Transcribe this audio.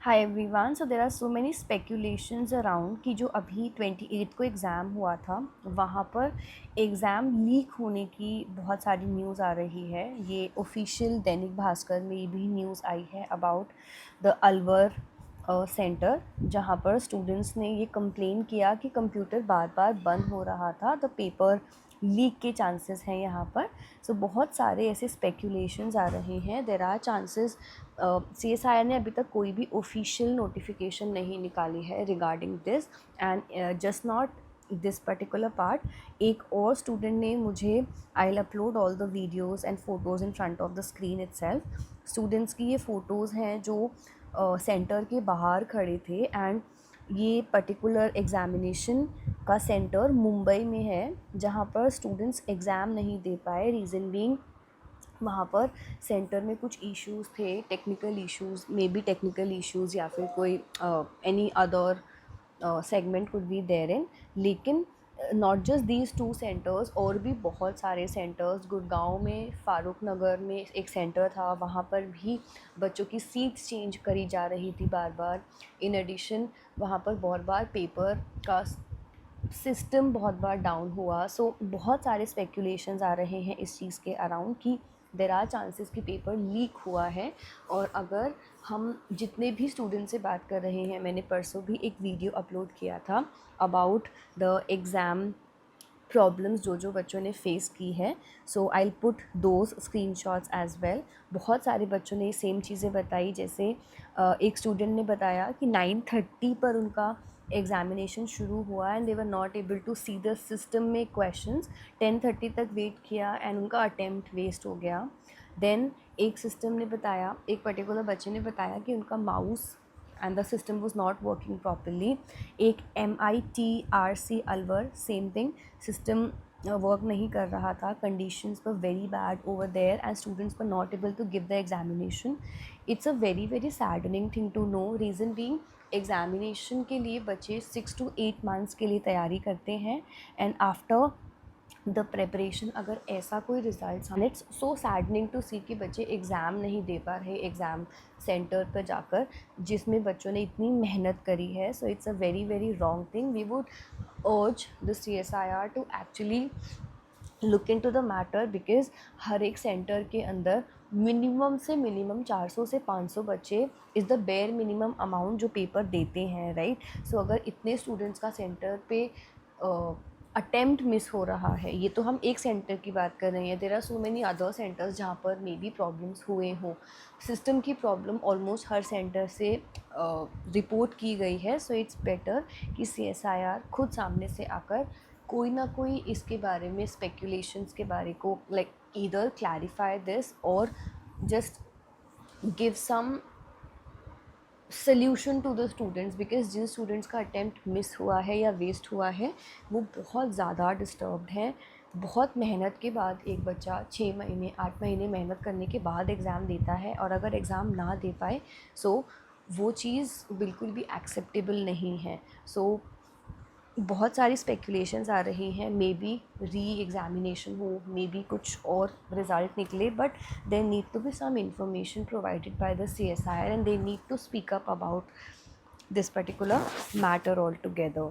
Hi everyone. So there are so many speculations around कि जो अभी 28 को एग्ज़ाम हुआ था वहाँ पर एग्ज़ाम लीक होने की बहुत सारी न्यूज़ आ रही है। ये ऑफिशियल दैनिक भास्कर में भी न्यूज़ आई है अबाउट द अलवर सेंटर, जहाँ पर स्टूडेंट्स ने ये कंप्लेन किया कि कंप्यूटर बार बार बंद हो रहा था, द पेपर लीक के चांसेस हैं यहाँ पर। सो बहुत सारे ऐसे स्पेकुलेशंस आ रहे हैं। There are chances. CSIR ने अभी तक कोई भी ऑफिशियल नोटिफिकेशन नहीं निकाली है regarding this, and just not this particular part. एक और स्टूडेंट ने मुझे, I will upload all the videos and photos in front of the screen itself. Students की ये फ़ोटोज़ हैं जो सेंटर के बाहर खड़े थे, एंड ये पर्टिकुलर एग्ज़ामिनेशन का सेंटर मुंबई में है, जहाँ पर स्टूडेंट्स एग्ज़ाम नहीं दे पाए। रीज़न बीइंग वहाँ पर सेंटर में कुछ इश्यूज़ थे, technical issues, may be technical issues या फिर कोई any other segment could be there in. लेकिन not just these two centres, और भी बहुत सारे सेंटर्स, गुड़गांव में, फारूक नगर में एक सेंटर था, वहाँ पर भी बच्चों की सीट्स चेंज करी जा रही थी बार बार। इन एडिशन वहाँ पर बहुत बार पेपर का सिस्टम बहुत बार डाउन हुआ। सो बहुत सारे स्पेकुलेशंस आ रहे हैं इस चीज़ के अराउंड कि देर आर चांसेस कि पेपर लीक हुआ है। और अगर हम जितने भी स्टूडेंट से बात कर रहे हैं, मैंने परसों भी एक वीडियो अपलोड किया था अबाउट द एग्ज़ाम प्रॉब्लम्स जो जो बच्चों ने फेस की है। So I will put those screenshots as well. बहुत सारे बच्चों ने सेम चीज़ें बताई, जैसे एक स्टूडेंट ने बताया कि 9:30 पर उनका एग्ज़ामिनेशन शुरू हुआ and they were not able to see the system में क्वेश्चंस। 10:30 तक वेट किया एंड उनका अटेम्प्ट वेस्ट हो गया। देन एक सिस्टम ने बताया, एक पर्टिकुलर बच्चे ने बताया कि उनका mouse and the system was not working properly. एक MITRC Alwar, same thing, system work नहीं कर रहा था, conditions were very bad over there and students were not able to give the examination. It's a very very saddening thing to know. Reason being examination के लिए बच्चे 6 to 8 months के लिए तैयारी करते हैं, एंड आफ्टर द प्रेपरेशन अगर ऐसा कोई result, it's so saddening to see कि बच्चे एग्ज़ाम नहीं दे पा रहे एग्ज़ाम सेंटर पर जाकर, जिसमें बच्चों ने इतनी मेहनत करी है। So it's a very very wrong thing. We would urge the CSIR to actually look in to the matter, because हर एक सेंटर के अंदर मिनिमम से मिनिमम 400 से 500 बच्चे is the bare minimum amount जो पेपर देते हैं, राइट। सो अगर इतने स्टूडेंट्स का सेंटर पे अटेम्प्ट मिस हो रहा है, ये तो हम एक सेंटर की बात कर रहे हैं, there are so many other centers जहाँ पर मे बी प्रॉब्लम्स हुए हों। सिस्टम की प्रॉब्लम ऑलमोस्ट हर सेंटर से रिपोर्ट की गई है। सो इट्स बेटर कि CSIR खुद सामने से आकर कोई ना कोई इसके बारे में स्पेकुलेशंस के बारे को लाइक ईदर क्लैरिफाई दिस और just give some solution to the students. Because जिन स्टूडेंट्स का अटैम्प्ट मिस हुआ है या वेस्ट हुआ है वो बहुत ज़्यादा डिस्टर्ब्ड हैं। बहुत मेहनत के बाद एक बच्चा 6 महीने 8 महीने मेहनत करने के बाद एग्ज़ाम देता है, और अगर एग्ज़ाम ना दे पाए सो वो चीज़ बिल्कुल भी एक्सेप्टेबल नहीं है। सो बहुत सारी स्पेकुलेशंस आ रही हैं, मे बी री एग्ज़ामिनेशन हो, मे बी कुछ और रिज़ल्ट निकले, but there need to be some information provided by the CSIR and they need to speak up about this particular matter altogether.